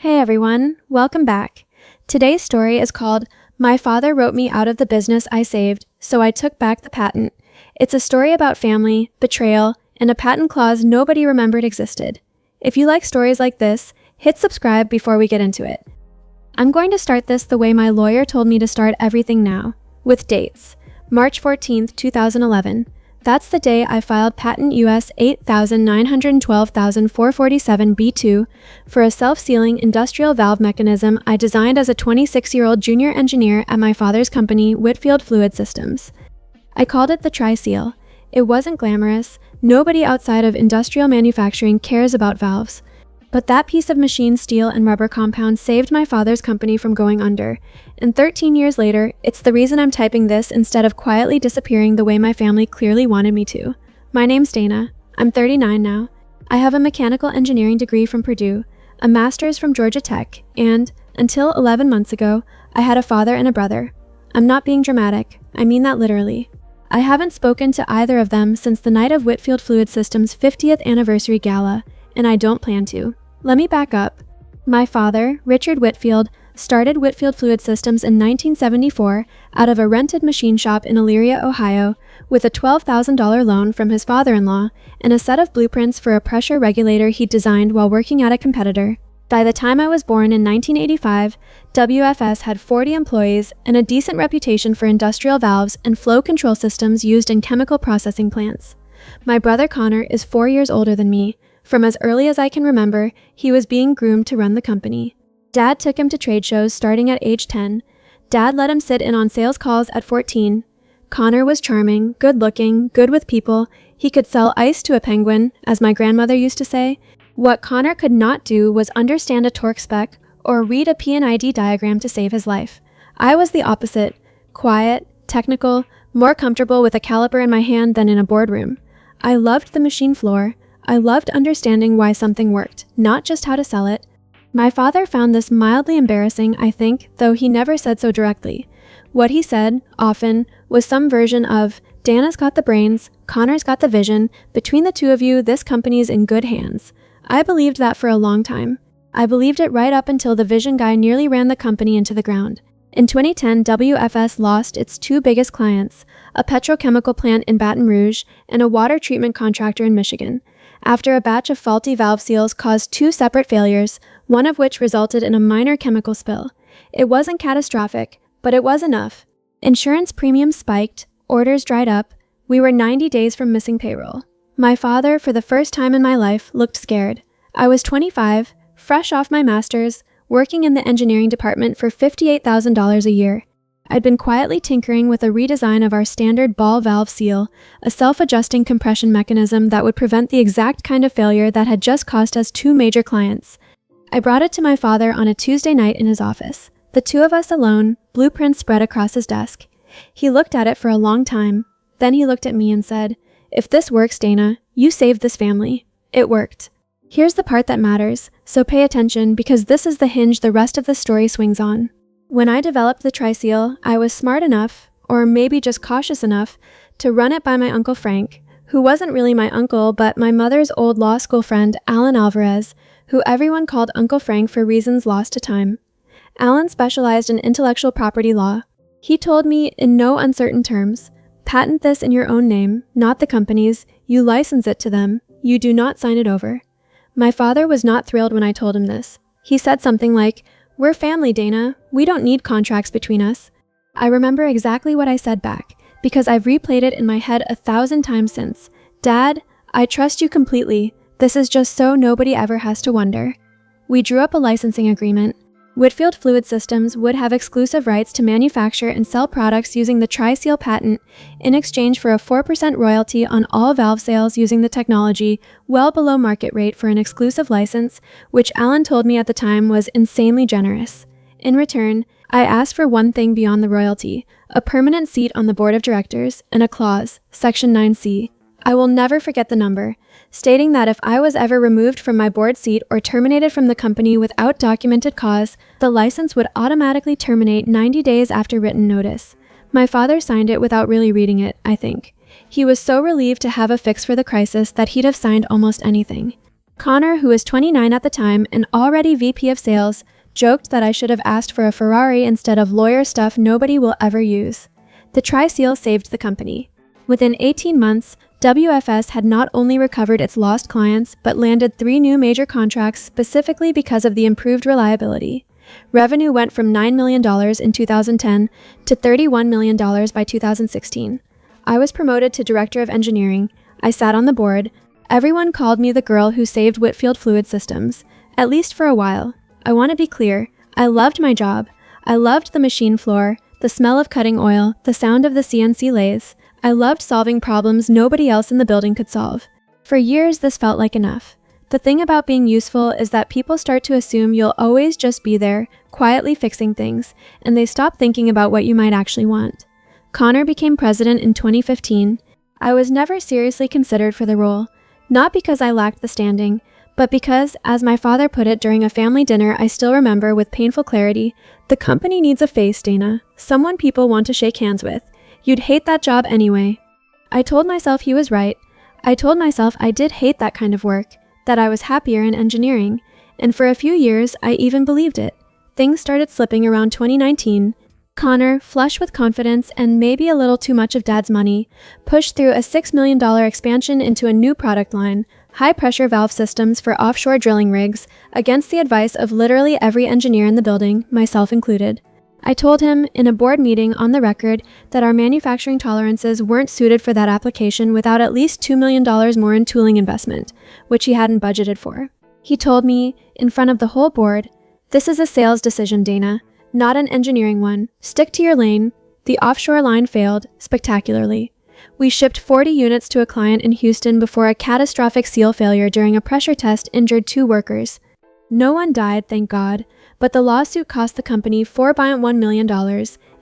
Hey everyone, welcome back. Today's story is called My Father Wrote Me Out of the Business I Saved, So I Took Back the Patent. It's a story about family, betrayal, and a patent clause nobody remembered existed. If you like stories like this, hit subscribe before we get into it. I'm going to start this the way my lawyer told me to start everything now, with dates. March 14th, 2011. That's the day I filed patent US 8912447B2 for a self-sealing industrial valve mechanism I designed as a 26-year-old junior engineer at my father's company, Whitfield Fluid Systems. I called it the Tri-Seal. It wasn't glamorous. Nobody outside of industrial manufacturing cares about valves. But that piece of machined steel and rubber compound saved my father's company from going under. And 13 years later, it's the reason I'm typing this instead of quietly disappearing the way my family clearly wanted me to. My name's Dana. I'm 39 now. I have a mechanical engineering degree from Purdue, a master's from Georgia Tech, and, until 11 months ago, I had a father and a brother. I'm not being dramatic. I mean that literally. I haven't spoken to either of them since the night of Whitfield Fluid Systems' 50th anniversary gala, and I don't plan to. Let me back up. My father, Richard Whitfield, started Whitfield Fluid Systems in 1974 out of a rented machine shop in Elyria, Ohio, with a $12,000 loan from his father-in-law and a set of blueprints for a pressure regulator he'd designed while working at a competitor. By the time I was born in 1985, WFS had 40 employees and a decent reputation for industrial valves and flow control systems used in chemical processing plants. My brother Connor is 4 years older than me. From as early as I can remember, he was being groomed to run the company. Dad took him to trade shows starting at age 10. Dad let him sit in on sales calls at 14. Connor was charming, good-looking, good with people. He could sell ice to a penguin, as my grandmother used to say. What Connor could not do was understand a torque spec or read a P&ID diagram to save his life. I was the opposite, quiet, technical, more comfortable with a caliper in my hand than in a boardroom. I loved the machine floor. I loved understanding why something worked, not just how to sell it. My father found this mildly embarrassing, I think, though he never said so directly. What he said, often, was some version of, Dana's got the brains, Connor's got the vision, between the two of you, this company's in good hands. I believed that for a long time. I believed it right up until the vision guy nearly ran the company into the ground. In 2010, WFS lost its two biggest clients, a petrochemical plant in Baton Rouge and a water treatment contractor in Michigan, after a batch of faulty valve seals caused two separate failures, one of which resulted in a minor chemical spill. It wasn't catastrophic, but it was enough. Insurance premiums spiked, orders dried up. We were 90 days from missing payroll. My father, for the first time in my life, looked scared. I was 25, fresh off my master's, working in the engineering department for $58,000 a year. I'd been quietly tinkering with a redesign of our standard ball valve seal, a self-adjusting compression mechanism that would prevent the exact kind of failure that had just cost us two major clients. I brought it to my father on a Tuesday night in his office. The two of us alone, blueprints spread across his desk. He looked at it for a long time. Then he looked at me and said, "If this works, Dana, you saved this family." It worked. Here's the part that matters, so pay attention because this is the hinge the rest of the story swings on. When I developed the Tri-Seal, I was smart enough, or maybe just cautious enough, to run it by my Uncle Frank, who wasn't really my uncle but my mother's old law school friend, Alan Alvarez, who everyone called Uncle Frank for reasons lost to time. Alan specialized in intellectual property law. He told me in no uncertain terms, patent this in your own name, not the company's, you license it to them, you do not sign it over. My father was not thrilled when I told him this. He said something like, "We're family, Dana. We don't need contracts between us." I remember exactly what I said back, because I've replayed it in my head 1,000 times since. Dad, I trust you completely. This is just so nobody ever has to wonder. We drew up a licensing agreement. Whitfield Fluid Systems would have exclusive rights to manufacture and sell products using the Tri-Seal patent in exchange for a 4% royalty on all valve sales using the technology, well below market rate for an exclusive license, which Alan told me at the time was insanely generous. In return, I asked for one thing beyond the royalty, a permanent seat on the board of directors, and a clause, Section 9C. I will never forget the number, stating that if I was ever removed from my board seat or terminated from the company without documented cause, the license would automatically terminate 90 days after written notice. My father signed it without really reading it, I think. He was so relieved to have a fix for the crisis that he'd have signed almost anything. Connor, who was 29 at the time and already VP of sales, joked that I should have asked for a Ferrari instead of lawyer stuff nobody will ever use. The Tri-Seal saved the company. Within 18 months, WFS had not only recovered its lost clients, but landed 3 new major contracts specifically because of the improved reliability. Revenue went from $9 million in 2010 to $31 million by 2016. I was promoted to Director of Engineering. I sat on the board. Everyone called me the girl who saved Whitfield Fluid Systems, at least for a while. I want to be clear. I loved my job. I loved the machine floor, the smell of cutting oil, the sound of the CNC lathes. I loved solving problems nobody else in the building could solve. For years, this felt like enough. The thing about being useful is that people start to assume you'll always just be there, quietly fixing things, and they stop thinking about what you might actually want. Connor became president in 2015. I was never seriously considered for the role, not because I lacked the standing, but because, as my father put it during a family dinner I still remember with painful clarity, the company needs a face, Dana, someone people want to shake hands with. You'd hate that job anyway. I told myself he was right. I told myself I did hate that kind of work, that I was happier in engineering, and for a few years I even believed it. Things started slipping around 2019. Connor, flush with confidence and maybe a little too much of Dad's money, pushed through a $6 million expansion into a new product line, high-pressure valve systems for offshore drilling rigs, against the advice of literally every engineer in the building, myself included. I told him, in a board meeting on the record, that our manufacturing tolerances weren't suited for that application without at least $2 million more in tooling investment, which he hadn't budgeted for. He told me, in front of the whole board, "This is a sales decision, Dana, not an engineering one. Stick to your lane." The offshore line failed, spectacularly. We shipped 40 units to a client in Houston before a catastrophic seal failure during a pressure test injured 2 workers. No one died, thank God, but the lawsuit cost the company $4.1 million,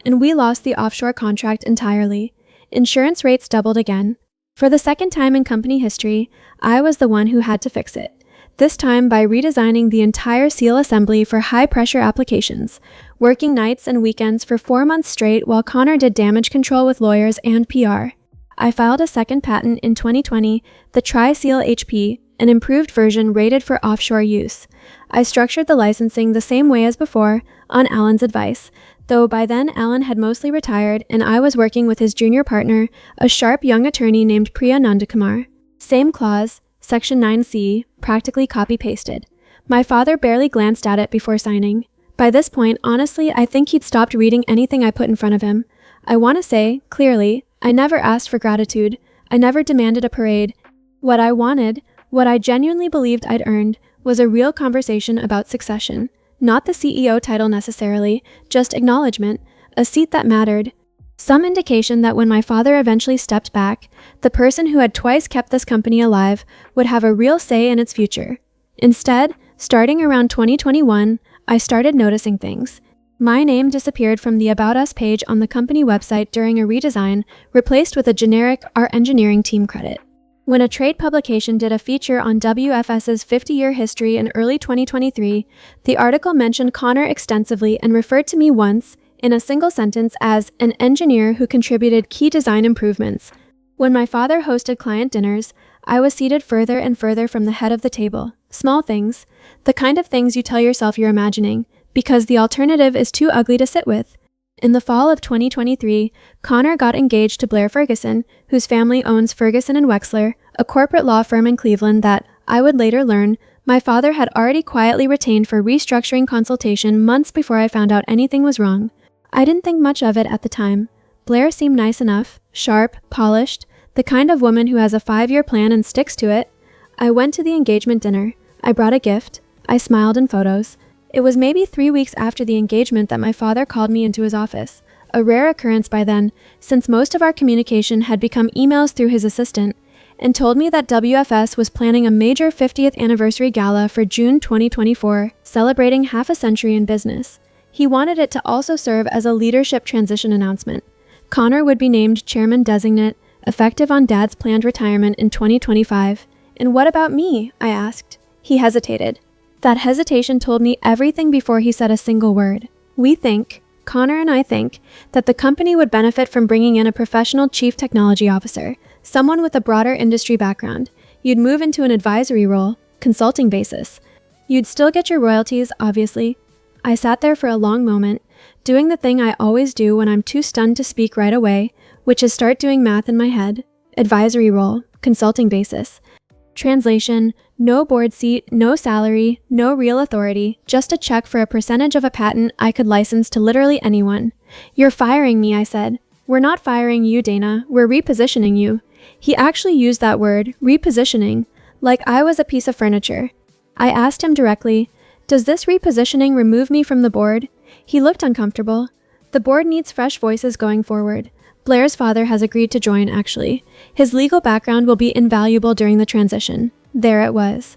and we lost the offshore contract entirely. Insurance rates doubled again. For the second time in company history, I was the one who had to fix it. This time by redesigning the entire seal assembly for high-pressure applications, working nights and weekends for 4 months straight while Connor did damage control with lawyers and PR. I filed a second patent in 2020, the Tri-Seal HP, an improved version rated for offshore use. I structured the licensing the same way as before, on Alan's advice, though by then Alan had mostly retired and I was working with his junior partner, a sharp young attorney named Priya Nandakumar. Same clause, Section 9C, practically copy-pasted. My father barely glanced at it before signing. By this point, honestly, I think he'd stopped reading anything I put in front of him. I want to say, clearly, I never asked for gratitude. I never demanded a parade. What I wanted, what I genuinely believed I'd earned, was a real conversation about succession. Not the CEO title necessarily, just acknowledgement, a seat that mattered. Some indication that when my father eventually stepped back, the person who had twice kept this company alive would have a real say in its future. Instead, starting around 2021, I started noticing things. My name disappeared from the About Us page on the company website during a redesign, replaced with a generic Our Engineering Team credit. When a trade publication did a feature on WFS's 50-year history in early 2023, the article mentioned Connor extensively and referred to me once, in a single sentence, as an engineer who contributed key design improvements. When my father hosted client dinners, I was seated further and further from the head of the table. Small things, the kind of things you tell yourself you're imagining, because the alternative is too ugly to sit with. In the fall of 2023, Connor got engaged to Blair Ferguson, whose family owns Ferguson and Wexler, a corporate law firm in Cleveland that, I would later learn, my father had already quietly retained for restructuring consultation months before I found out anything was wrong. I didn't think much of it at the time. Blair seemed nice enough, sharp, polished, the kind of woman who has a 5-year plan and sticks to it. I went to the engagement dinner. I brought a gift. I smiled in photos. It was maybe 3 weeks after the engagement that my father called me into his office, a rare occurrence by then, since most of our communication had become emails through his assistant, and told me that WFS was planning a major 50th anniversary gala for June 2024, celebrating half a century in business. He wanted it to also serve as a leadership transition announcement. Connor would be named chairman designate, effective on Dad's planned retirement in 2025. And what about me? I asked. He hesitated. That hesitation told me everything before he said a single word. We think, Connor and I think, that the company would benefit from bringing in a professional chief technology officer, someone with a broader industry background. You'd move into an advisory role, consulting basis. You'd still get your royalties, obviously. I sat there for a long moment, doing the thing I always do when I'm too stunned to speak right away, which is start doing math in my head. Advisory role, consulting basis. Translation, no board seat, no salary, no real authority, just a check for a percentage of a patent I could license to literally anyone. You're firing me, I said. We're not firing you, Dana. We're repositioning you. He actually used that word, repositioning, like I was a piece of furniture. I asked him directly, does this repositioning remove me from the board? He looked uncomfortable. The board needs fresh voices going forward. Blair's father has agreed to join, actually. His legal background will be invaluable during the transition. There it was.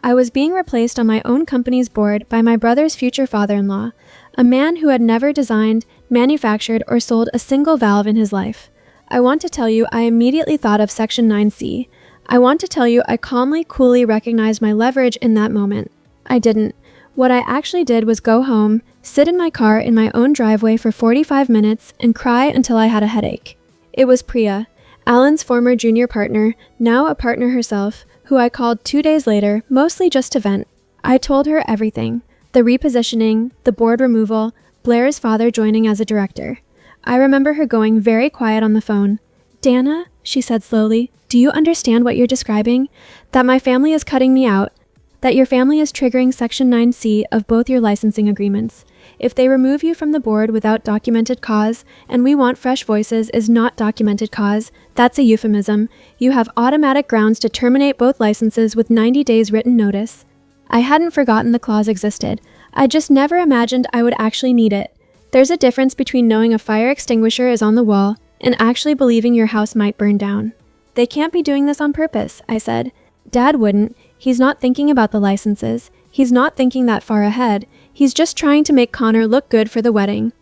I was being replaced on my own company's board by my brother's future father-in-law, a man who had never designed, manufactured, or sold a single valve in his life. I want to tell you I immediately thought of Section 9C. I want to tell you I calmly, coolly recognized my leverage in that moment. I didn't. What I actually did was go home, sit in my car in my own driveway for 45 minutes, and cry until I had a headache. It was Priya, Alan's former junior partner, now a partner herself, who I called 2 days later, mostly just to vent. I told her everything. The repositioning, the board removal, Blair's father joining as a director. I remember her going very quiet on the phone. Dana, she said slowly, do you understand what you're describing? That my family is cutting me out. That your family is triggering Section 9C of both your licensing agreements. If they remove you from the board without documented cause, and we want fresh voices is not documented cause, that's a euphemism, you have automatic grounds to terminate both licenses with 90 days written notice. I hadn't forgotten the clause existed. I just never imagined I would actually need it. There's a difference between knowing a fire extinguisher is on the wall and actually believing your house might burn down. They can't be doing this on purpose, I said. Dad wouldn't. He's not thinking about the licenses. He's not thinking that far ahead. He's just trying to make Connor look good for the wedding.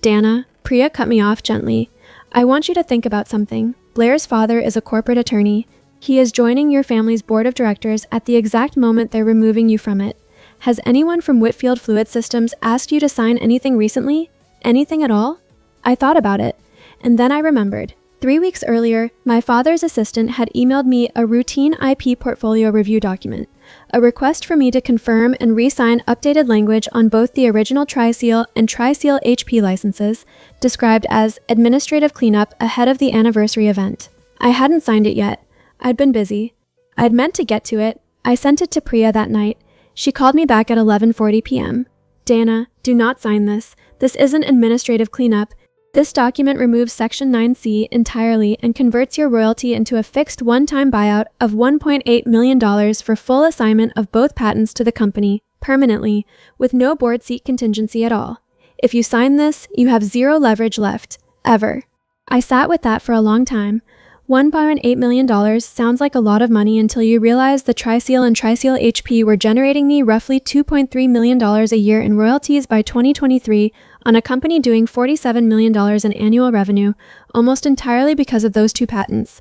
Dana, Priya cut me off gently. I want you to think about something. Blair's father is a corporate attorney. He is joining your family's board of directors at the exact moment they're removing you from it. Has anyone from Whitfield Fluid Systems asked you to sign anything recently? Anything at all? I thought about it, and then I remembered. 3 weeks earlier, my father's assistant had emailed me a routine IP portfolio review document, a request for me to confirm and re-sign updated language on both the original Tri-Seal and Tri-Seal HP licenses, described as administrative cleanup ahead of the anniversary event. I hadn't signed it yet. I'd been busy. I'd meant to get to it. I sent it to Priya that night. She called me back at 11:40 p.m. Dana, do not sign this. This isn't administrative cleanup. This document removes Section 9C entirely and converts your royalty into a fixed one-time buyout of $1.8 million for full assignment of both patents to the company, permanently, with no board seat contingency at all. If you sign this, you have zero leverage left, ever. I sat with that for a long time. $1.8 million sounds like a lot of money until you realize the Tri-Seal and Tri-Seal HP were generating me roughly $2.3 million a year in royalties by 2023 on a company doing $47 million in annual revenue, almost entirely because of those two patents.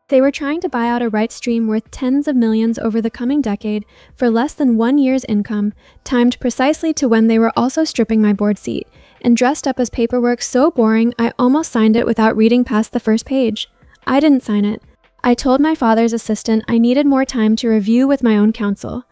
They were trying to buy out a rights stream worth tens of millions over the coming decade for less than 1 year's income, timed precisely to when they were also stripping my board seat, and dressed up as paperwork so boring I almost signed it without reading past the first page. I didn't sign it. I told my father's assistant I needed more time to review with my own counsel.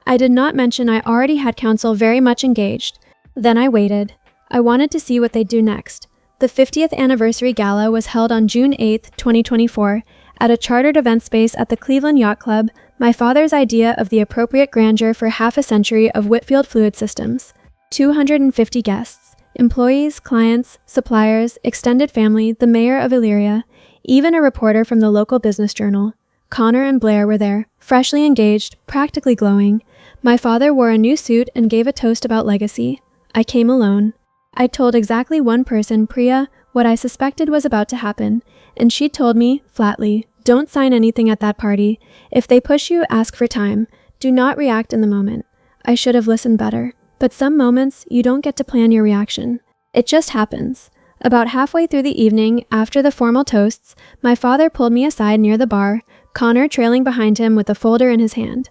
I did not mention I already had counsel very much engaged. Then I waited. I wanted to see what they'd do next. The 50th anniversary gala was held on June 8, 2024, at a chartered event space at the Cleveland Yacht Club, my father's idea of the appropriate grandeur for half a century of Whitfield Fluid Systems. 250 guests, employees, clients, suppliers, extended family, the mayor of Elyria, even a reporter from the local business journal. Connor and Blair were there, freshly engaged, practically glowing. My father wore a new suit and gave a toast about legacy. I came alone. I told exactly one person, Priya, what I suspected was about to happen, and she told me, flatly, don't sign anything at that party. If they push you, ask for time. Do not react in the moment. I should have listened better. But some moments, you don't get to plan your reaction. It just happens. About halfway through the evening, after the formal toasts, my father pulled me aside near the bar, Connor trailing behind him with a folder in his hand.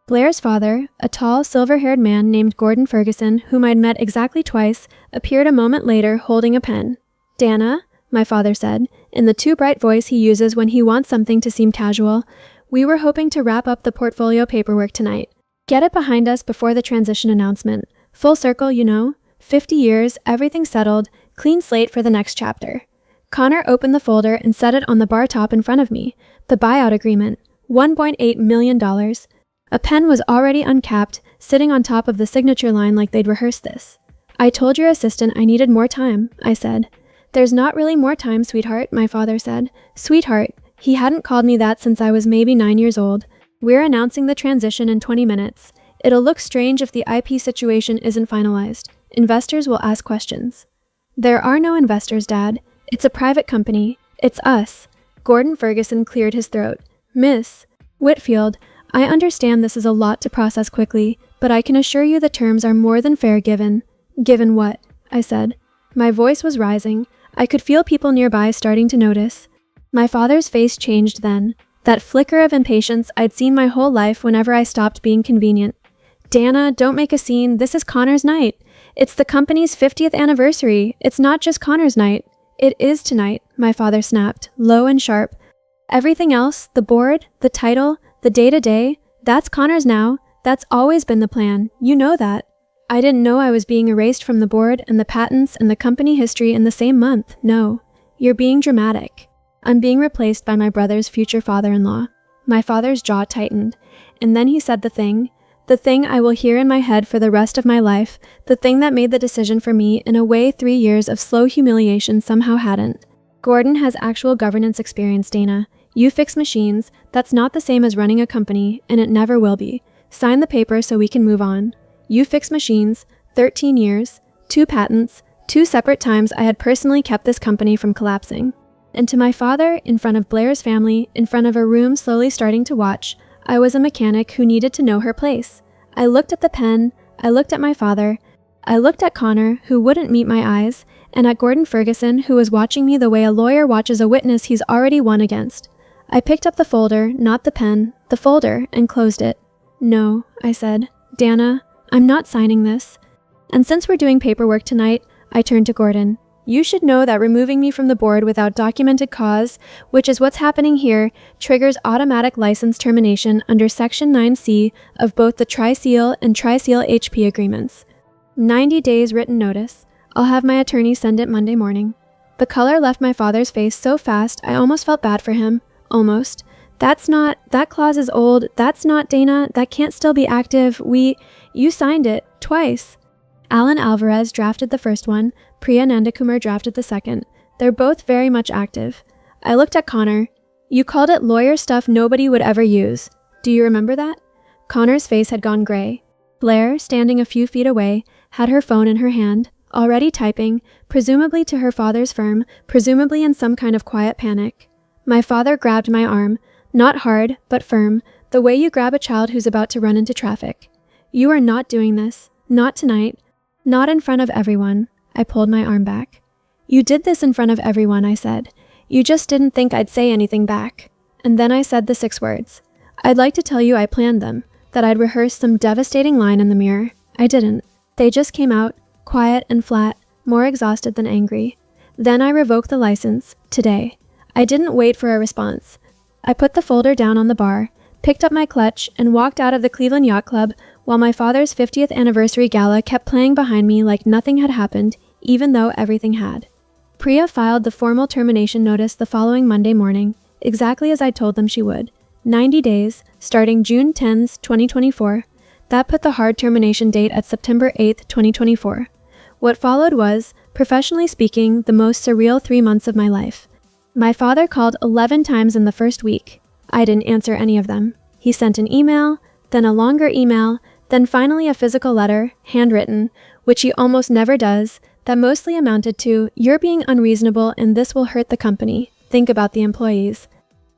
Blair's father, a tall, silver-haired man named Gordon Ferguson, whom I'd met exactly twice, appeared a moment later holding a pen. Dana, my father said, in the too bright voice he uses when he wants something to seem casual, We were hoping to wrap up the portfolio paperwork tonight. Get it behind us before the transition announcement. Full circle, 50 years, everything settled, clean slate for the next chapter. Connor opened the folder and set it on the bar top in front of me. The buyout agreement, $1.8 million. A pen was already uncapped, sitting on top of the signature line like they'd rehearsed this. I told your assistant I needed more time, I said. There's not really more time, sweetheart, my father said. Sweetheart, he hadn't called me that since I was maybe 9 years old. We're announcing the transition in 20 minutes. It'll look strange if the IP situation isn't finalized. Investors will ask questions. There are no investors, Dad. It's a private company. It's us. Gordon Ferguson cleared his throat. Miss Whitfield, I understand this is a lot to process quickly, but I can assure you the terms are more than fair given. Given what? I said. My voice was rising. I could feel people nearby starting to notice. My father's face changed then. That flicker of impatience I'd seen my whole life whenever I stopped being convenient. Dana, don't make a scene. This is Connor's night. It's the company's 50th anniversary. It's not just Connor's night. It is tonight, my father snapped, low and sharp. Everything else, the board, the title, the day-to-day, that's Connor's now. That's always been the plan. You know that. I didn't know I was being erased from the board and the patents and the company history in the same month. No, you're being dramatic. I'm being replaced by my brother's future father-in-law. My father's jaw tightened, and then he said the thing I will hear in my head for the rest of my life, the thing that made the decision for me in a way 3 years of slow humiliation somehow hadn't. Gordon has actual governance experience, Dana. You fix machines, that's not the same as running a company, and it never will be. Sign the paper so we can move on. You fix machines, 13 years, 2 patents, 2 separate times I had personally kept this company from collapsing. And to my father, in front of Blair's family, in front of a room slowly starting to watch, I was a mechanic who needed to know her place. I looked at the pen, I looked at my father, I looked at Connor, who wouldn't meet my eyes, and at Gordon Ferguson, who was watching me the way a lawyer watches a witness he's already won against. I picked up the folder, not the pen, the folder, and closed it. No, I said. Dana, I'm not signing this. And since we're doing paperwork tonight, I turned to Gordon. You should know that removing me from the board without documented cause, which is what's happening here, triggers automatic license termination under Section 9C of both the Tri-Seal and Tri-Seal HP agreements. 90 days written notice. I'll have my attorney send it Monday morning. The color left my father's face so fast I almost felt bad for him. Almost. That clause is old. That's not, Dana. That can't still be active. You signed it. Twice. Alan Alvarez drafted the first one. Priya Nandakumar drafted the second. They're both very much active. I looked at Connor. You called it lawyer stuff nobody would ever use. Do you remember that? Connor's face had gone gray. Blair, standing a few feet away, had her phone in her hand, already typing, presumably to her father's firm, presumably in some kind of quiet panic. My father grabbed my arm, not hard, but firm, the way you grab a child who's about to run into traffic. You are not doing this. Not tonight. Not in front of everyone. I pulled my arm back. You did this in front of everyone, I said. You just didn't think I'd say anything back. And then I said the 6 words. I'd like to tell you I planned them, that I'd rehearsed some devastating line in the mirror. I didn't. They just came out, quiet and flat, more exhausted than angry. Then I revoked the license, today. I didn't wait for a response. I put the folder down on the bar, picked up my clutch, and walked out of the Cleveland Yacht Club while my father's 50th anniversary gala kept playing behind me like nothing had happened, even though everything had. Priya filed the formal termination notice the following Monday morning, exactly as I told them she would. 90 days, starting June 10, 2024. That put the hard termination date at September 8, 2024. What followed was, professionally speaking, the most surreal 3 months of my life. My father called 11 times in the first week. I didn't answer any of them. He sent an email, then a longer email, then finally a physical letter, handwritten, which he almost never does, that mostly amounted to, you're being unreasonable and this will hurt the company. Think about the employees.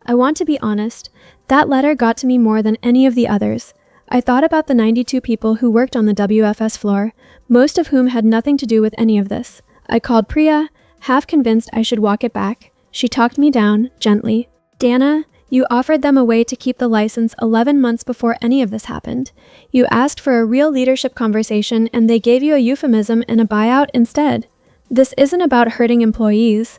I want to be honest, that letter got to me more than any of the others. I thought about the 92 people who worked on the WFS floor, most of whom had nothing to do with any of this. I called Priya, half convinced I should walk it back. She talked me down, gently. Dana, you offered them a way to keep the license 11 months before any of this happened. You asked for a real leadership conversation and they gave you a euphemism and a buyout instead. This isn't about hurting employees.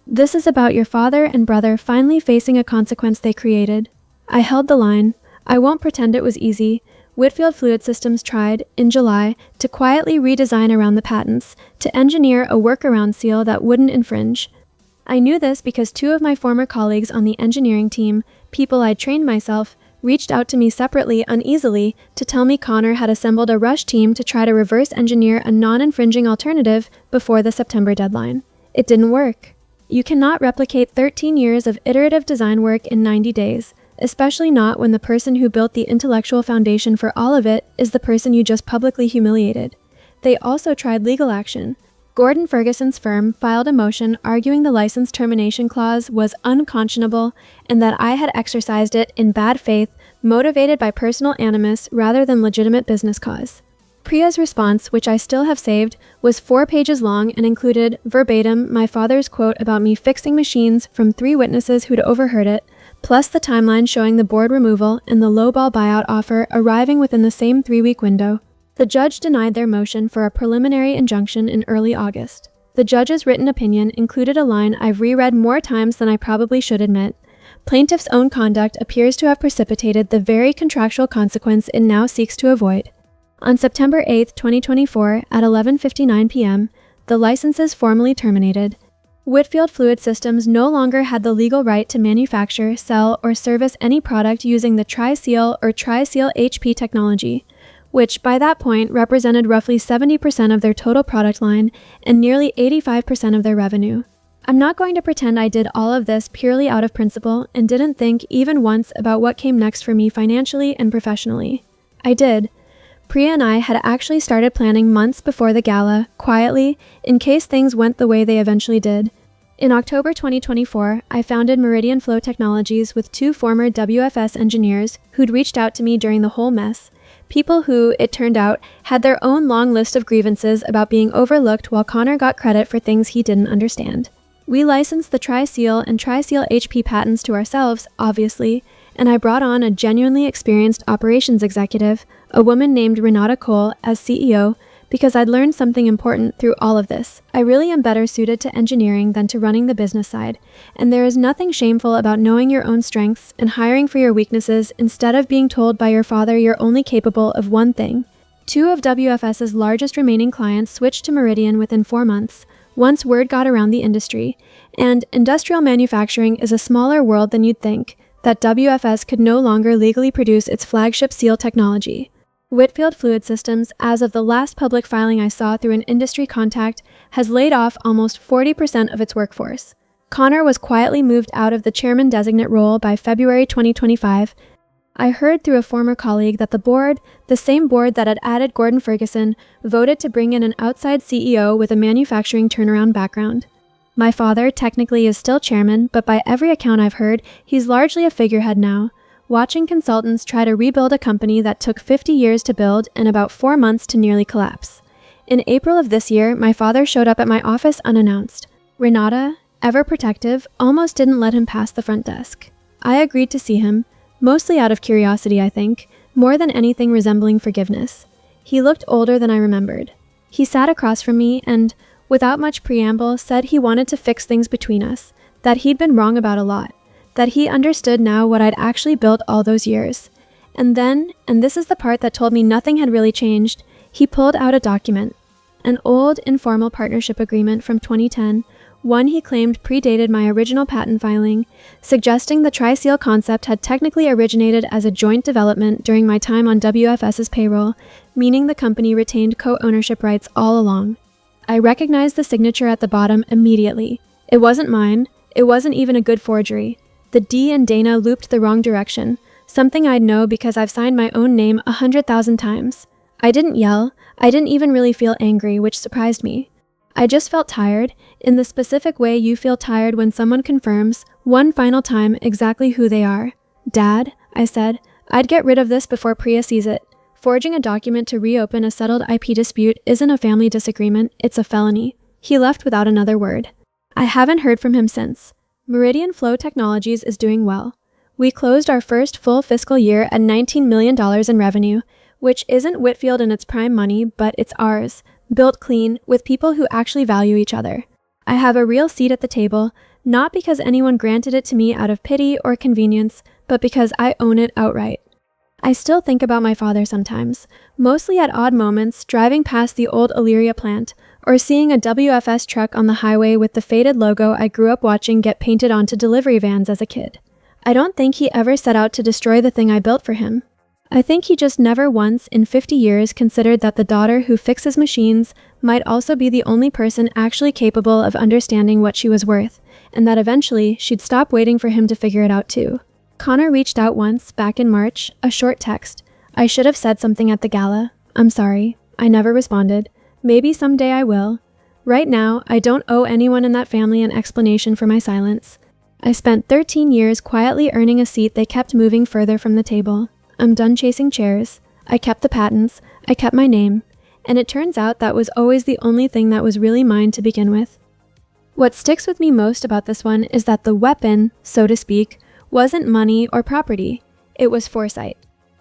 This is about your father and brother finally facing a consequence they created. I held the line. I won't pretend it was easy. Whitfield Fluid Systems tried, in July, to quietly redesign around the patents, to engineer a workaround seal that wouldn't infringe. I knew this because two of my former colleagues on the engineering team, people I'd trained myself, reached out to me separately, uneasily, to tell me Connor had assembled a rush team to try to reverse engineer a non-infringing alternative before the September deadline. It didn't work. You cannot replicate 13 years of iterative design work in 90 days, especially not when the person who built the intellectual foundation for all of it is the person you just publicly humiliated. They also tried legal action. Gordon Ferguson's firm filed a motion arguing the license termination clause was unconscionable and that I had exercised it in bad faith, motivated by personal animus rather than legitimate business cause. Priya's response, which I still have saved, was 4 pages long and included, verbatim, my father's quote about me fixing machines from 3 witnesses who'd overheard it, plus the timeline showing the board removal and the lowball buyout offer arriving within the same 3-week window. The judge denied their motion for a preliminary injunction in early August. The judge's written opinion included a line I've reread more times than I probably should admit. Plaintiff's own conduct appears to have precipitated the very contractual consequence it now seeks to avoid. On September 8, 2024, at 11:59 p.m., the licenses formally terminated. Whitfield Fluid Systems no longer had the legal right to manufacture, sell, or service any product using the Tri-Seal or Tri-Seal HP technology, which by that point represented roughly 70% of their total product line and nearly 85% of their revenue. I'm not going to pretend I did all of this purely out of principle and didn't think even once about what came next for me financially and professionally. I did. Priya and I had actually started planning months before the gala, quietly, in case things went the way they eventually did. In October 2024, I founded Meridian Flow Technologies with 2 former WFS engineers who'd reached out to me during the whole mess. People who, it turned out, had their own long list of grievances about being overlooked while Connor got credit for things he didn't understand. We licensed the Tri-Seal and Tri-Seal HP patents to ourselves, obviously, and I brought on a genuinely experienced operations executive, a woman named Renata Cole, as CEO, because I'd learned something important through all of this. I really am better suited to engineering than to running the business side, and there is nothing shameful about knowing your own strengths and hiring for your weaknesses instead of being told by your father you're only capable of one thing. 2 of WFS's largest remaining clients switched to Meridian within 4 months, once word got around the industry, and industrial manufacturing is a smaller world than you'd think, that WFS could no longer legally produce its flagship seal technology. Whitfield Fluid Systems, as of the last public filing I saw through an industry contact, has laid off almost 40% of its workforce. Connor was quietly moved out of the chairman-designate role by February 2025. I heard through a former colleague that the board, the same board that had added Gordon Ferguson, voted to bring in an outside CEO with a manufacturing turnaround background. My father technically is still chairman, but by every account I've heard, he's largely a figurehead now, watching consultants try to rebuild a company that took 50 years to build and about 4 months to nearly collapse. In April of this year, my father showed up at my office unannounced. Renata, ever protective, almost didn't let him pass the front desk. I agreed to see him, mostly out of curiosity, I think, more than anything resembling forgiveness. He looked older than I remembered. He sat across from me and, without much preamble, said he wanted to fix things between us, that he'd been wrong about a lot, that he understood now what I'd actually built all those years. And then, and this is the part that told me nothing had really changed, he pulled out a document, an old informal partnership agreement from 2010, one he claimed predated my original patent filing, suggesting the Tri-Seal concept had technically originated as a joint development during my time on WFS's payroll, meaning the company retained co-ownership rights all along. I recognized the signature at the bottom immediately. It wasn't mine. It wasn't even a good forgery. The D in Dana looped the wrong direction, something I'd know because I've signed my own name 100,000 times. I didn't yell. I didn't even really feel angry, which surprised me. I just felt tired, in the specific way you feel tired when someone confirms, one final time, exactly who they are. Dad, I said, I'd get rid of this before Priya sees it. Forging a document to reopen a settled IP dispute isn't a family disagreement, it's a felony. He left without another word. I haven't heard from him since. Meridian Flow Technologies is doing well. We closed our first full fiscal year at $19 million in revenue, which isn't Whitfield in its prime money, but it's ours, built clean, with people who actually value each other. I have a real seat at the table, not because anyone granted it to me out of pity or convenience, but because I own it outright. I still think about my father sometimes, mostly at odd moments, driving past the old Illyria plant, or seeing a WFS truck on the highway with the faded logo I grew up watching get painted onto delivery vans as a kid. I don't think he ever set out to destroy the thing I built for him. I think he just never once in 50 years considered that the daughter who fixes machines might also be the only person actually capable of understanding what she was worth, and that eventually she'd stop waiting for him to figure it out too. Connor reached out once, back in March, a short text. I should have said something at the gala. I'm sorry. I never responded. Maybe someday I will. Right now, I don't owe anyone in that family an explanation for my silence. I spent 13 years quietly earning a seat they kept moving further from the table. I'm done chasing chairs. I kept the patents. I kept my name. And it turns out that was always the only thing that was really mine to begin with. What sticks with me most about this one is that the weapon, so to speak, wasn't money or property. It was foresight.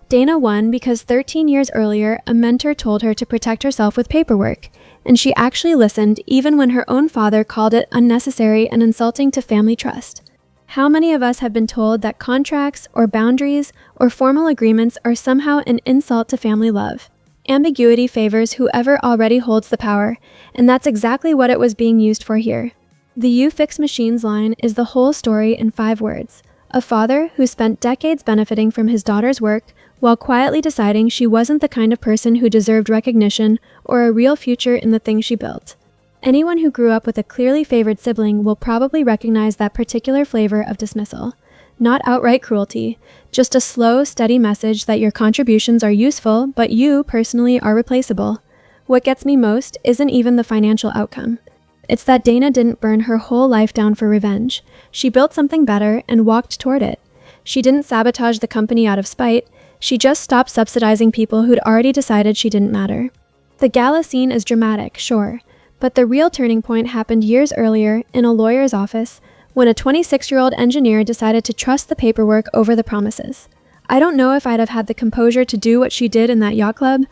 Dana won because 13 years earlier, a mentor told her to protect herself with paperwork, and she actually listened even when her own father called it unnecessary and insulting to family trust. How many of us have been told that contracts or boundaries or formal agreements are somehow an insult to family love? Ambiguity favors whoever already holds the power, and that's exactly what it was being used for here. The "You Fix Machines" line is the whole story in 5 words. A father who spent decades benefiting from his daughter's work while quietly deciding she wasn't the kind of person who deserved recognition or a real future in the thing she built. Anyone who grew up with a clearly favored sibling will probably recognize that particular flavor of dismissal. Not outright cruelty, just a slow, steady message that your contributions are useful, but you, personally, are replaceable. What gets me most isn't even the financial outcome. It's that Dana didn't burn her whole life down for revenge. She built something better and walked toward it. She didn't sabotage the company out of spite. She just stopped subsidizing people who'd already decided she didn't matter. The gala scene is dramatic, sure, but the real turning point happened years earlier in a lawyer's office when a 26-year-old engineer decided to trust the paperwork over the promises. I don't know if I'd have had the composure to do what she did in that yacht club.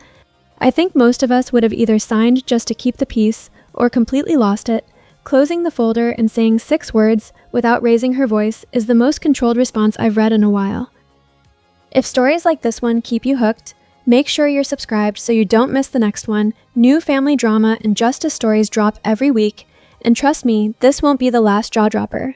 I think most of us would have either signed just to keep the peace or completely lost it. Closing the folder and saying 6 words without raising her voice is the most controlled response I've read in a while. If stories like this one keep you hooked, make sure you're subscribed so you don't miss the next one. New family drama and justice stories drop every week, and trust me, this won't be the last jaw dropper.